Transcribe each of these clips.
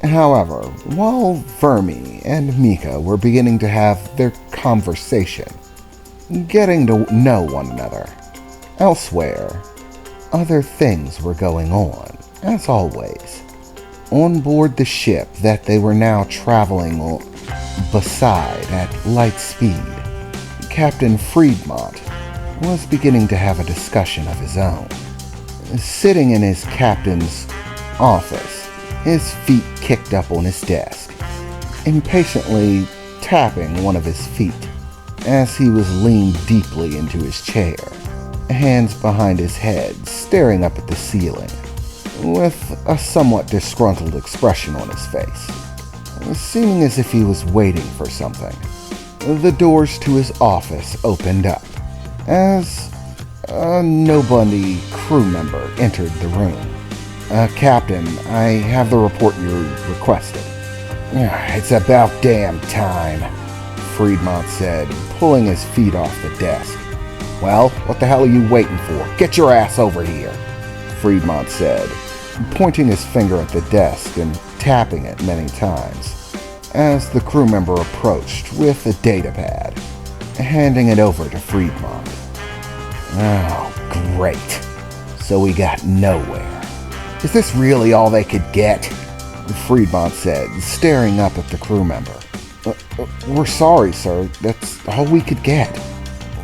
However, while Vermi and Mika were beginning to have their conversation, getting to know one another, elsewhere, other things were going on, as always. On board the ship that they were now traveling beside at light speed, Captain Friedmont was beginning to have a discussion of his own. Sitting in his captain's office, his feet kicked up on his desk, impatiently tapping one of his feet as he was leaned deeply into his chair, hands behind his head, staring up at the ceiling, with a somewhat disgruntled expression on his face, seeming as if he was waiting for something. The doors to his office opened up as a nobody crew member entered the room. Captain, I have the report you requested. It's about damn time, Friedmont said, pulling his feet off the desk. Well, what the hell are you waiting for? Get your ass over here, Friedmont said, pointing his finger at the desk and tapping it many times as the crew member approached with a datapad, handing it over to Friedmont. Oh, great. So we got nowhere. Is this really all they could get? Friedmont said, staring up at the crew member. We're sorry, sir. That's all we could get.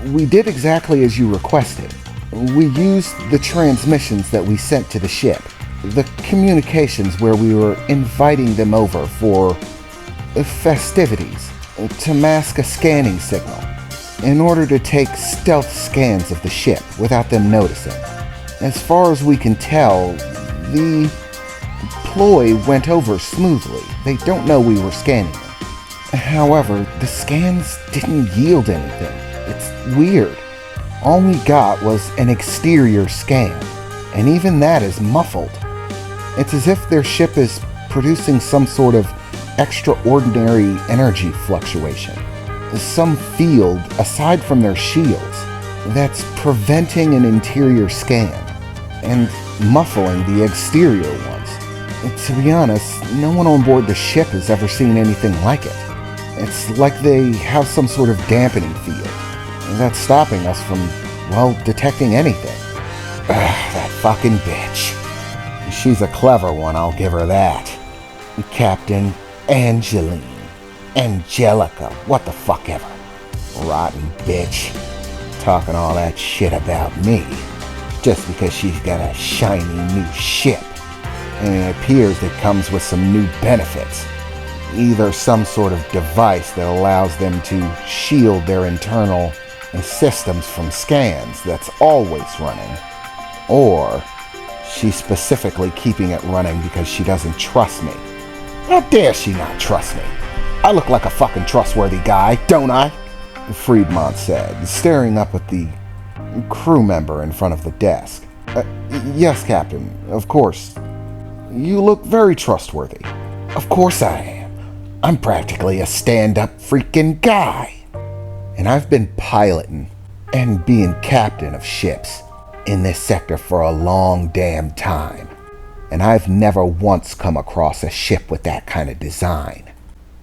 We did exactly as you requested. We used the transmissions that we sent to the ship, the communications where we were inviting them over for festivities, to mask a scanning signal, in order to take stealth scans of the ship without them noticing. As far as we can tell, the ploy went over smoothly. They don't know we were scanning them. However, the scans didn't yield anything. It's weird. All we got was an exterior scan, and even that is muffled. It's as if their ship is producing some sort of extraordinary energy fluctuation. Some field, aside from their shields, that's preventing an interior scan and muffling the exterior ones. To be honest, no one on board the ship has ever seen anything like it. It's like they have some sort of dampening field that's stopping us from, well, detecting anything. That fucking bitch. She's a clever one, I'll give her that. Captain Angelica, what the fuck ever. Rotten bitch. Talking all that shit about me, just because she's got a shiny new ship. And it appears it comes with some new benefits. Either some sort of device that allows them to shield their internal systems from scans that's always running, or she's specifically keeping it running because she doesn't trust me. How dare she not trust me? I look like a fucking trustworthy guy, don't I? Friedmont said, staring up at the crew member in front of the desk. Yes, Captain, of course. You look very trustworthy. Of course I am. I'm practically a stand-up freaking guy. And I've been piloting and being captain of ships in this sector for a long damn time. And I've never once come across a ship with that kind of design.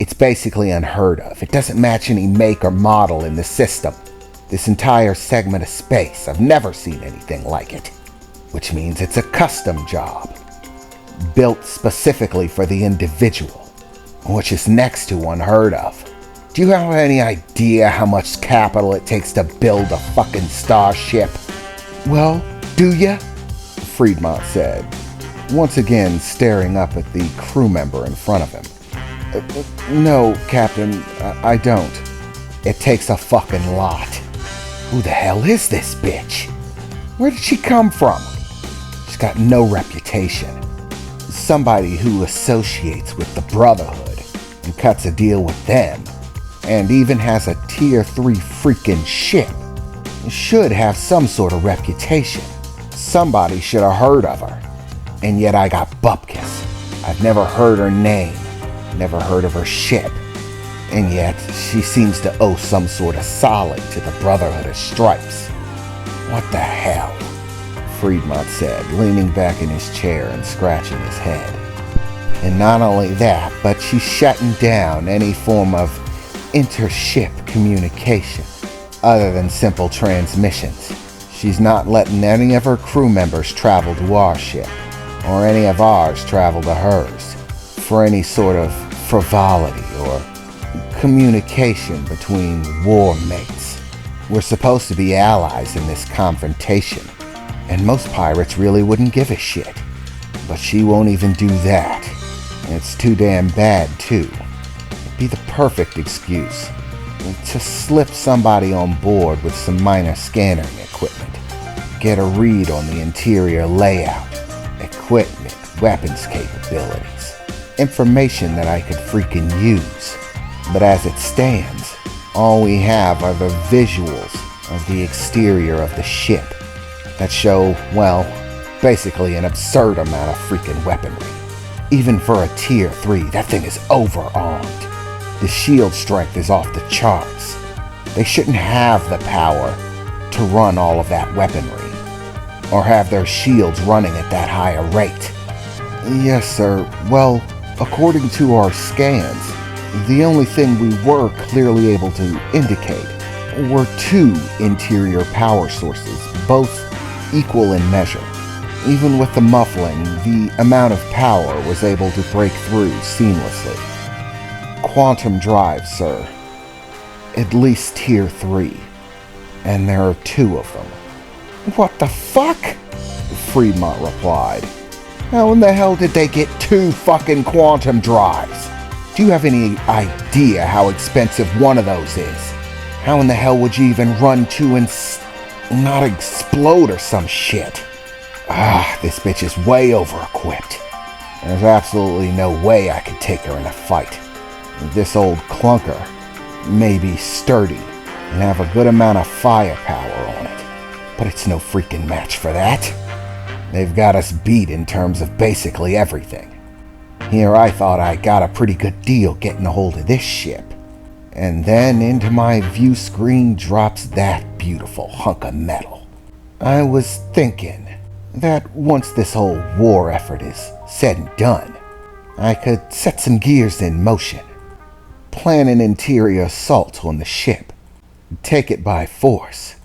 It's basically unheard of. It doesn't match any make or model in the system. This entire segment of space, I've never seen anything like it. Which means it's a custom job, built specifically for the individual, which is next to unheard of. Do you have any idea how much capital it takes to build a fucking starship? Well, do ya? Friedmont said, once again staring up at the crew member in front of him. No, Captain, I don't. It takes a fucking lot. Who the hell is this bitch? Where did she come from? She's got no reputation. Somebody who associates with the Brotherhood and cuts a deal with them, and even has a tier 3 freaking ship, should have some sort of reputation. Somebody should have heard of her. And yet I got bupkis. I've never heard her name, never heard of her ship. And yet she seems to owe some sort of solid to the Brotherhood of Stripes. What the hell? Friedmont said, leaning back in his chair and scratching his head. And not only that, but she's shutting down any form of inter-ship communication other than simple transmissions. She's not letting any of her crew members travel to our ship, or any of ours travel to hers, for any sort of frivolity or communication between war mates. We're supposed to be allies in this confrontation, and most pirates really wouldn't give a shit. But she won't even do that. And it's too damn bad, too. It'd be the perfect excuse to slip somebody on board with some minor scanning equipment, get a read on the interior layout, equipment, weapons capabilities, information that I could freaking use. But as it stands, all we have are the visuals of the exterior of the ship that show, well, basically an absurd amount of freaking weaponry. Even for a tier 3, that thing is overarmed. The shield strength is off the charts. They shouldn't have the power to run all of that weaponry, or have their shields running at that higher rate. Yes, sir. Well, according to our scans, the only thing we were clearly able to indicate were 2 interior power sources, both equal in measure. Even with the muffling, the amount of power was able to break through seamlessly. Quantum drive, sir. At least tier 3. And there are 2 of them. What the fuck? Fremont replied. How in the hell did they get 2 fucking quantum drives? Do you have any idea how expensive one of those is? How in the hell would you even run 2 and not explode or some shit? This bitch is way over-equipped. There's absolutely no way I could take her in a fight. This old clunker may be sturdy and have a good amount of firepower on it, but it's no freaking match for that. They've got us beat in terms of basically everything. Here I thought I got a pretty good deal getting a hold of this ship, and then into my view screen drops that beautiful hunk of metal. I was thinking that once this whole war effort is said and done, I could set some gears in motion, plan an interior assault on the ship, take it by force.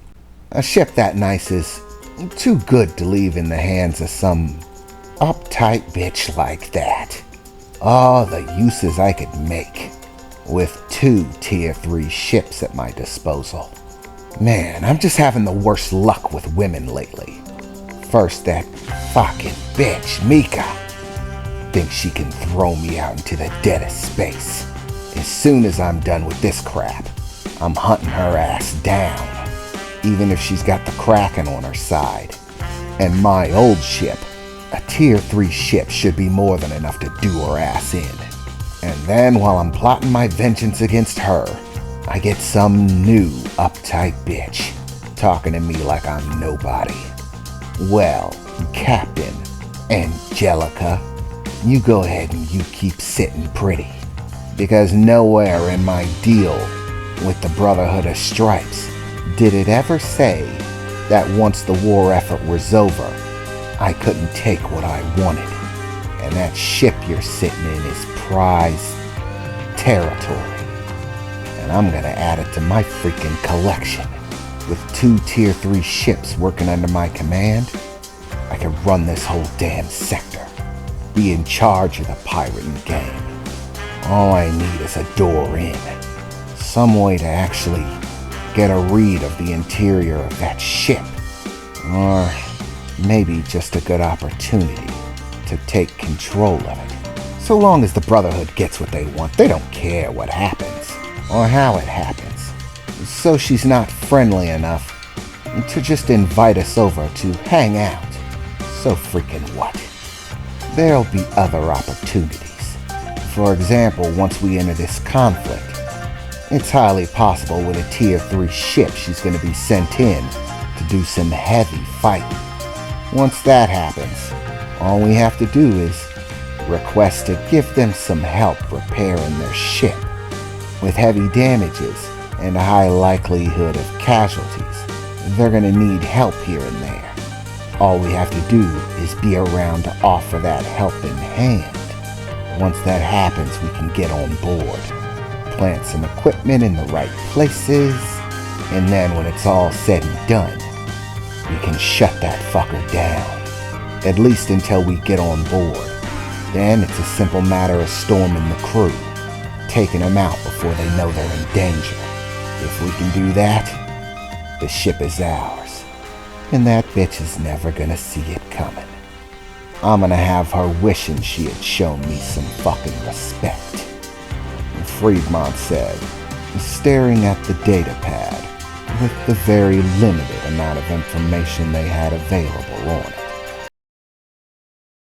A ship that nice is too good to leave in the hands of some uptight bitch like that. Oh, the uses I could make with 2 tier 3 ships at my disposal. Man, I'm just having the worst luck with women lately. First, that fucking bitch, Mika, thinks she can throw me out into the dead of space. As soon as I'm done with this crap, I'm hunting her ass down, even if she's got the Kraken on her side. And my old ship, a tier 3 ship, should be more than enough to do her ass in. And then while I'm plotting my vengeance against her, I get some new uptight bitch talking to me like I'm nobody. Well, Captain Angelica, you go ahead and you keep sitting pretty, because nowhere in my deal with the Brotherhood of Stripes did it ever say that once the war effort was over, I couldn't take what I wanted. And that ship you're sitting in is prized territory. And I'm gonna add it to my freaking collection. With 2 tier 3 ships working under my command, I can run this whole damn sector, be in charge of the pirating game. All I need is a door in, some way to actually get a read of the interior of that ship, or maybe just a good opportunity to take control of it. So long as the Brotherhood gets what they want, they don't care what happens, or how it happens. So she's not friendly enough to just invite us over to hang out. So freaking what? There'll be other opportunities. For example, once we enter this conflict, it's highly possible with a tier 3 ship she's going to be sent in to do some heavy fighting. Once that happens, all we have to do is request to give them some help repairing their ship. With heavy damages and a high likelihood of casualties, they're going to need help here and there. All we have to do is be around to offer that helping hand. Once that happens, we can get on board, plant some equipment in the right places, and then when it's all said and done, we can shut that fucker down. At least until we get on board. Then it's a simple matter of storming the crew, taking them out before they know they're in danger. If we can do that, the ship is ours, and that bitch is never gonna see it coming. I'm gonna have her wishing she had shown me some fucking respect. And Friedmont said, staring at the data pad with the very limited amount of information they had available on it.